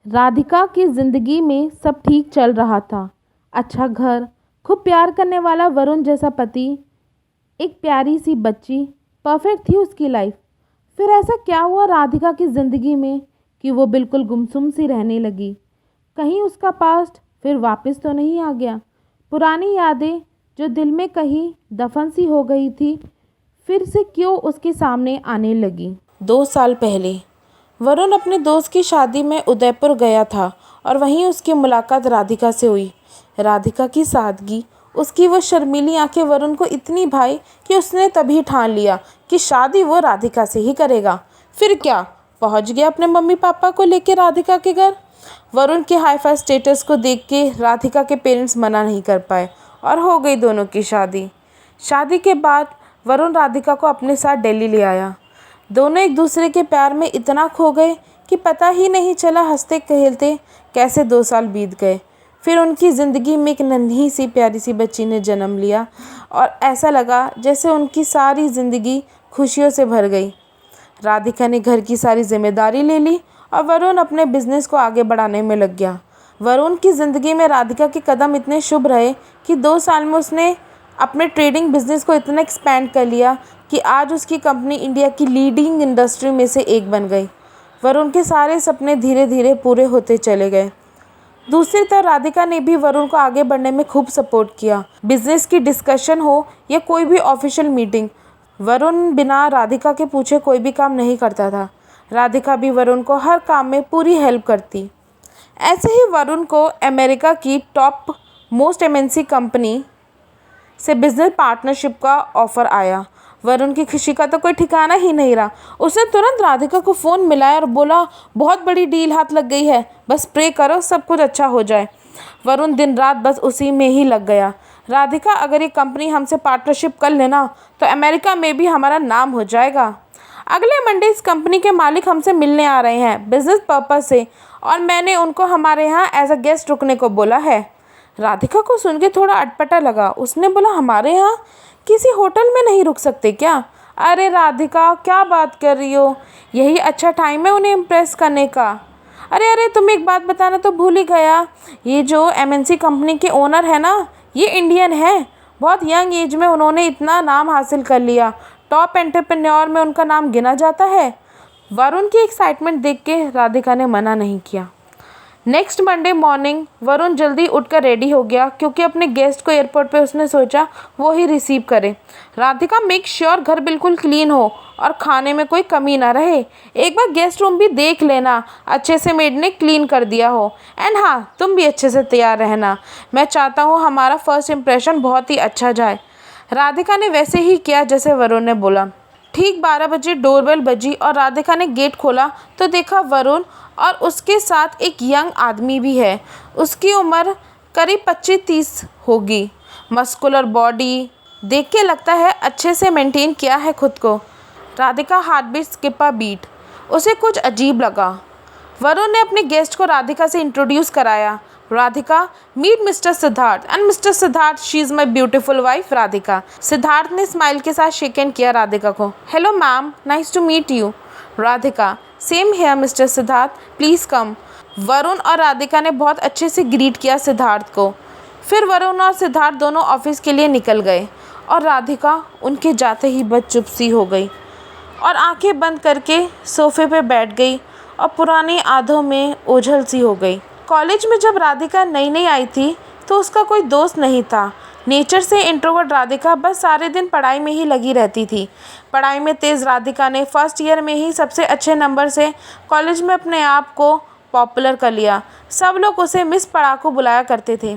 राधिका की जिंदगी में सब ठीक चल रहा था। अच्छा घर, खूब प्यार करने वाला वरुण जैसा पति, एक प्यारी सी बच्ची, परफेक्ट थी उसकी लाइफ। फिर ऐसा क्या हुआ राधिका की ज़िंदगी में कि वो बिल्कुल गुमसुम सी रहने लगी। कहीं उसका पास्ट फिर वापस तो नहीं आ गया। पुरानी यादें जो दिल में कहीं दफन सी हो गई थी, फिर से क्यों उसके सामने आने लगी। 2 साल पहले वरुण अपने दोस्त की शादी में उदयपुर गया था और वहीं उसकी मुलाकात राधिका से हुई। राधिका की सादगी, उसकी वो शर्मीली आंखें वरुण को इतनी भाई कि उसने तभी ठान लिया कि शादी वो राधिका से ही करेगा। फिर क्या, पहुंच गया अपने मम्मी पापा को लेकर राधिका के घर। वरुण के हाई फाई स्टेटस को देख के राधिका के पेरेंट्स मना नहीं कर पाए और हो गई दोनों की शादी। शादी के बाद वरुण राधिका को अपने साथ दिल्ली ले आया। दोनों एक दूसरे के प्यार में इतना खो गए कि पता ही नहीं चला हंसते खेलते कैसे 2 साल बीत गए। फिर उनकी ज़िंदगी में एक नन्ही सी प्यारी सी बच्ची ने जन्म लिया और ऐसा लगा जैसे उनकी सारी ज़िंदगी खुशियों से भर गई। राधिका ने घर की सारी जिम्मेदारी ले ली और वरुण अपने बिजनेस को आगे बढ़ाने में लग गया। वरुण की ज़िंदगी में राधिका के कदम इतने शुभ रहे कि 2 साल में उसने अपने ट्रेडिंग बिजनेस को इतना एक्सपैंड कर लिया कि आज उसकी कंपनी इंडिया की लीडिंग इंडस्ट्री में से एक बन गई। वरुण के सारे सपने धीरे धीरे पूरे होते चले गए। दूसरी तरफ राधिका ने भी वरुण को आगे बढ़ने में खूब सपोर्ट किया। बिजनेस की डिस्कशन हो या कोई भी ऑफिशियल मीटिंग, वरुण बिना राधिका के पूछे कोई भी काम नहीं करता था। राधिका भी वरुण को हर काम में पूरी हेल्प करती। ऐसे ही वरुण को अमेरिका की टॉप मोस्ट एमएनसी कंपनी से बिजनेस पार्टनरशिप का ऑफर आया। वरुण की खुशी का तो कोई ठिकाना ही नहीं रहा। उसने तुरंत राधिका को फ़ोन मिलाया और बोला, बहुत बड़ी डील हाथ लग गई है, बस प्रे करो सब कुछ अच्छा हो जाए। वरुण दिन रात बस उसी में ही लग गया। राधिका, अगर ये कंपनी हमसे पार्टनरशिप कर लेना तो अमेरिका में भी हमारा नाम हो जाएगा। अगले मंडे इस कंपनी के मालिक हमसे मिलने आ रहे हैं बिजनेस पर्पस से और मैंने उनको हमारे यहाँ एज अ गेस्ट रुकने को बोला है। राधिका को सुन के थोड़ा अटपटा लगा। उसने बोला, हमारे यहाँ किसी होटल में नहीं रुक सकते क्या? अरे राधिका, क्या बात कर रही हो, यही अच्छा टाइम है उन्हें इम्प्रेस करने का। अरे अरे तुम एक बात बताना तो भूल ही गया, ये जो एमएनसी कंपनी के ओनर है ना, ये इंडियन है। बहुत यंग एज में उन्होंने इतना नाम हासिल कर लिया, टॉप एंटरप्रेन्योर में उनका नाम गिना जाता है। वरुण की एक्साइटमेंट देख के राधिका ने मना नहीं किया। नेक्स्ट मंडे मॉर्निंग वरुण जल्दी उठकर रेडी हो गया क्योंकि अपने गेस्ट को एयरपोर्ट पे उसने सोचा वो ही रिसीव करे। राधिका, मेक श्योर घर बिल्कुल क्लीन हो और खाने में कोई कमी ना रहे। एक बार गेस्ट रूम भी देख लेना, अच्छे से मेड ने क्लीन कर दिया हो। एंड हाँ, तुम भी अच्छे से तैयार रहना, मैं चाहता हूँ हमारा फर्स्ट इम्प्रेशन बहुत ही अच्छा जाए। राधिका ने वैसे ही किया जैसे वरुण ने बोला। ठीक 12 बजे डोरबेल बजी और राधिका ने गेट खोला तो देखा वरुण और उसके साथ एक यंग आदमी भी है। उसकी उम्र करीब 25-30 होगी। मस्कुलर बॉडी देख के लगता है अच्छे से मेंटेन किया है खुद को। Radhika heart beat skip beat, उसे कुछ अजीब लगा। वरुण ने अपने गेस्ट को राधिका से इंट्रोड्यूस कराया। Radhika, meet mister Siddharth and mister Siddharth, she is my beautiful wife Radhika. Siddharth ने स्माइल के साथ शेक हैंड किया राधिका को। Hello ma'am, nice to meet you. Radhika, same here mister Siddharth, please come. Varun और राधिका ने बहुत अच्छे से ग्रीट किया सिद्धार्थ को। फिर वरुण और सिद्धार्थ दोनों ऑफिस के लिए निकल गए और राधिका उनके जाते ही बस चुप सी हो गई और आंखें बंद करके सोफे पे बैठ गई और पुरानी यादों में ओझल सी हो गई। कॉलेज में जब राधिका नई नई आई थी तो उसका कोई दोस्त नहीं था। नेचर से इंट्रोवर्ट राधिका बस सारे दिन पढ़ाई में ही लगी रहती थी। पढ़ाई में तेज़ राधिका ने फर्स्ट ईयर में ही सबसे अच्छे नंबर से कॉलेज में अपने आप को पॉपुलर कर लिया। सब लोग उसे मिस पढ़ाकू बुलाया करते थे।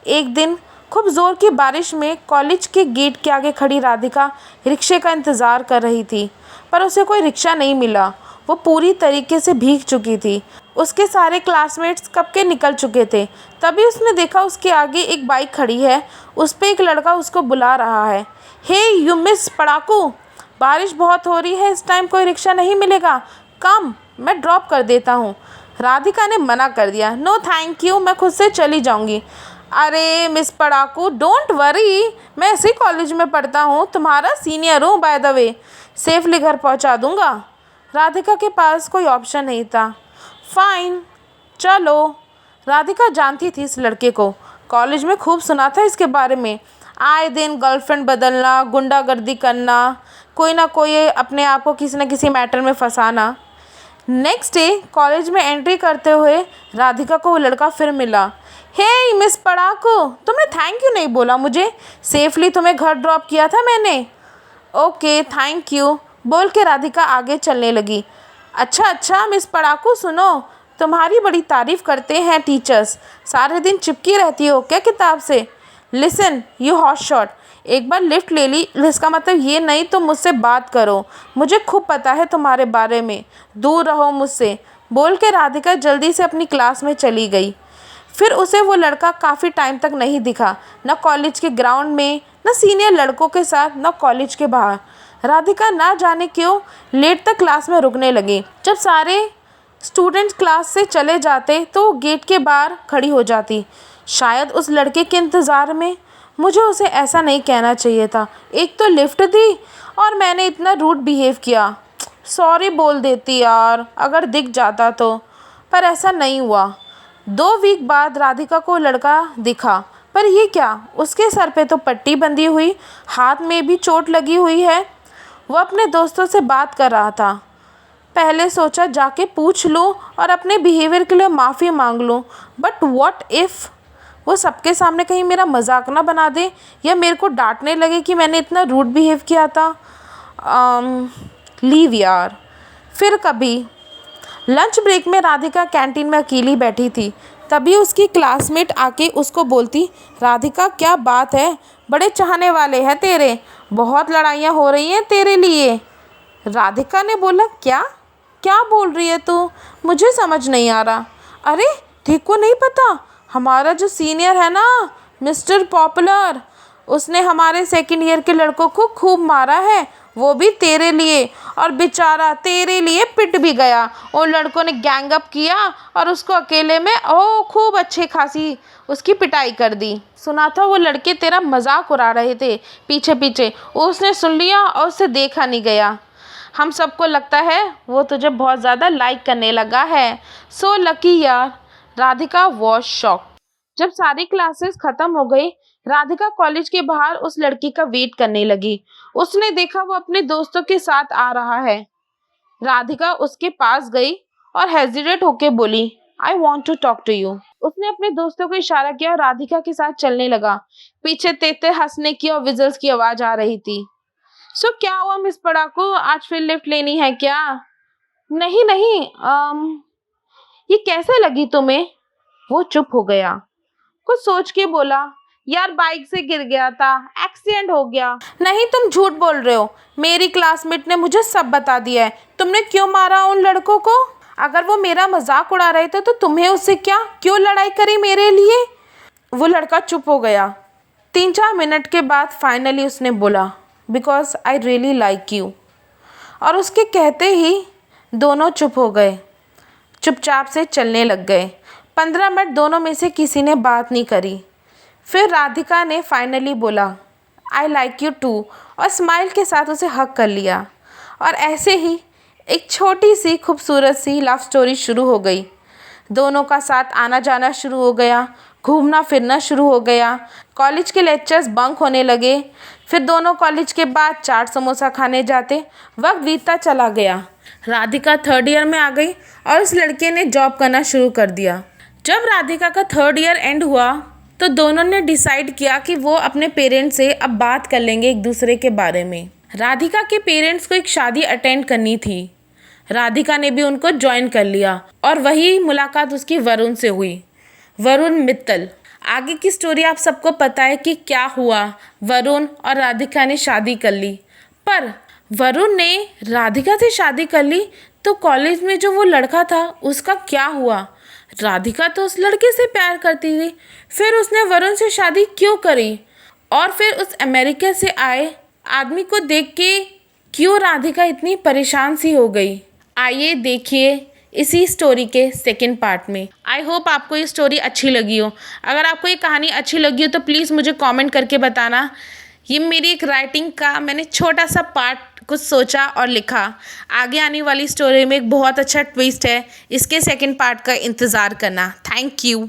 एक दिन खूब ज़ोर की बारिश में कॉलेज के गेट के आगे खड़ी राधिका रिक्शे का इंतज़ार कर रही थी, पर उसे कोई रिक्शा नहीं मिला। वो पूरी तरीके से भीग चुकी थी। उसके सारे क्लासमेट्स कब के निकल चुके थे। तभी उसने देखा उसके आगे एक बाइक खड़ी है, उस पर एक लड़का उसको बुला रहा है। हे यू मिस पढ़ाकू, बारिश बहुत हो रही है, इस टाइम कोई रिक्शा नहीं मिलेगा, कम मैं ड्रॉप कर देता हूँ। राधिका ने मना कर दिया। नो थैंक यू, मैं खुद से चली जाऊँगी। अरे मिस पढ़ाकू, डोंट वरी, मैं इसी कॉलेज में पढ़ता हूँ, तुम्हारा सीनियर हूँ बाय द वे, सेफली घर पहुँचा दूँगा। राधिका के पास कोई ऑप्शन नहीं था। फाइन, चलो। राधिका जानती थी इस लड़के को, कॉलेज में खूब सुना था इसके बारे में। आए दिन गर्लफ्रेंड बदलना, गुंडागर्दी करना, कोई ना कोई अपने आप को किसी न किसी मैटर में फंसाना। नेक्स्ट डे कॉलेज में एंट्री करते हुए राधिका को वो लड़का फिर मिला। हे मिस पड़ाको, तुमने थैंक यू नहीं बोला मुझे, सेफली तुम्हें घर ड्रॉप किया था मैंने। ओके थैंक यू बोल के राधिका आगे चलने लगी। अच्छा मिस पड़ाको, सुनो, तुम्हारी बड़ी तारीफ़ करते हैं टीचर्स, सारे दिन चिपकी रहती हो क्या किताब से। लिसन यू हॉट शॉट, एक बार लिफ्ट ले ली इसका मतलब ये नहीं तो मुझसे बात करो, मुझे खूब पता है तुम्हारे बारे में, दूर रहो मुझसे। बोल के राधिका जल्दी से अपनी क्लास में चली गई। फिर उसे वो लड़का काफ़ी टाइम तक नहीं दिखा, न कॉलेज के ग्राउंड में, न सीनियर लड़कों के साथ, न कॉलेज के बाहर। राधिका ना जाने क्यों लेट तक क्लास में रुकने लगी। जब सारे स्टूडेंट क्लास से चले जाते तो वो गेट के बाहर खड़ी हो जाती, शायद उस लड़के के इंतज़ार में। मुझे उसे ऐसा नहीं कहना चाहिए था, एक तो लिफ्ट दी और मैंने इतना रूड बिहेव किया। सॉरी बोल देती यार अगर दिख जाता तो, पर ऐसा नहीं हुआ। 2 वीक बाद राधिका को लड़का दिखा, पर ये क्या, उसके सर पे तो पट्टी बंधी हुई, हाथ में भी चोट लगी हुई है। वो अपने दोस्तों से बात कर रहा था। पहले सोचा जाके पूछ लूँ और अपने बिहेवियर के लिए माफ़ी मांग लूँ, बट व्हाट इफ़ वो सबके सामने कहीं मेरा मजाक ना बना दे या मेरे को डांटने लगे कि मैंने इतना रूड बिहेव किया था। लीव यार। फिर कभी लंच ब्रेक में राधिका कैंटीन में अकेली बैठी थी, तभी उसकी क्लासमेट आके उसको बोलती, राधिका क्या बात है, बड़े चाहने वाले हैं तेरे, बहुत लड़ाइयाँ हो रही हैं तेरे लिए। राधिका ने बोला क्या क्या बोल रही है तू, मुझे समझ नहीं आ रहा। अरे ठीक को नहीं पता, हमारा जो सीनियर है ना मिस्टर पॉपुलर, उसने हमारे सेकंड ईयर के लड़कों को खूब मारा है, वो भी तेरे लिए, और बेचारा तेरे लिए पिट भी गया। उन लड़कों ने गैंग अप किया और उसको अकेले में खूब अच्छे खासी उसकी पिटाई कर दी। सुना था वो लड़के तेरा मजाक उड़ा रहे थे पीछे पीछे, उसने सुन लिया और उसे देखा नहीं गया। हम सबको लगता है वो तुझे बहुत ज़्यादा लाइक करने लगा है। सो लकी यार। Radhika was shock. जब सारी क्लासेस ख़त्म हो गई, राधिका कॉलेज के बाहर उस लड़की का वेट करने लगी। उसने देखा वो अपने दोस्तों के साथ आ रहा है। राधिका उसके पास गई और हेजिटेट होके बोली, I want to talk to you. उसने अपने दोस्तों को इशारा किया और राधिका के साथ चलने लगा। पीछे तेते हंसने की और विजल्स की आवाज़ आ रही थी। सो क्या हुआ मिस पड़ाको, आज फिर लिफ्ट लेनी है क्या? नहीं ये कैसे लगी तुम्हें? वो चुप हो गया, कुछ सोच के बोला, यार बाइक से गिर गया था, एक्सीडेंट हो गया। नहीं तुम झूठ बोल रहे हो, मेरी क्लासमेट ने मुझे सब बता दिया है। तुमने क्यों मारा उन लड़कों को? अगर वो मेरा मजाक उड़ा रहे थे तो तुम्हें उससे क्या, क्यों लड़ाई करी मेरे लिए? वो लड़का चुप हो गया। 3-4 मिनट के बाद फाइनली उसने बोला, because I really like you. और उसके कहते ही दोनों चुप हो गए, चुपचाप से चलने लग गए। 15 मिनट दोनों में से किसी ने बात नहीं करी। फिर राधिका ने फाइनली बोला, आई लाइक यू टू, और स्माइल के साथ उसे हक कर लिया। और ऐसे ही एक छोटी सी खूबसूरत सी लव स्टोरी शुरू हो गई। दोनों का साथ आना जाना शुरू हो गया, घूमना फिरना शुरू हो गया, कॉलेज के लेक्चर्स बंक होने लगे। फिर दोनों कॉलेज के बाद चाट समोसा खाने जाते। वक्त बीतता चला गया। राधिका 3rd ईयर में आ गई और उस लड़के ने जॉब करना शुरू कर दिया। जब राधिका का 3rd ईयर एंड हुआ तो दोनों ने डिसाइड किया कि वो अपने पेरेंट्स से अब बात कर लेंगे एक दूसरे के बारे में। राधिका के पेरेंट्स को एक शादी अटेंड करनी थी। राधिका ने भी उनको ज्वाइन कर लिया और वही मुलाकात उसकी वरुण से हुई, वरुण मित्तल। आगे की स्टोरी आप सबको पता है कि क्या हुआ। वरुण और राधिका ने शादी कर ली, पर वरुण ने राधिका से शादी कर ली तो कॉलेज में जो वो लड़का था उसका क्या हुआ? राधिका तो उस लड़के से प्यार करती थी, फिर उसने वरुण से शादी क्यों करी? और फिर उस अमेरिका से आए आदमी को देख के क्यों राधिका इतनी परेशान सी हो गई? आइए देखिए इसी स्टोरी के सेकंड पार्ट में। आई होप आपको ये स्टोरी अच्छी लगी हो। अगर आपको ये कहानी अच्छी लगी हो तो प्लीज़ मुझे कमेंट करके बताना। ये मेरी एक राइटिंग का मैंने छोटा सा पार्ट कुछ सोचा और लिखा। आगे आने वाली स्टोरी में एक बहुत अच्छा ट्विस्ट है, इसके सेकंड पार्ट का इंतज़ार करना। Thank you.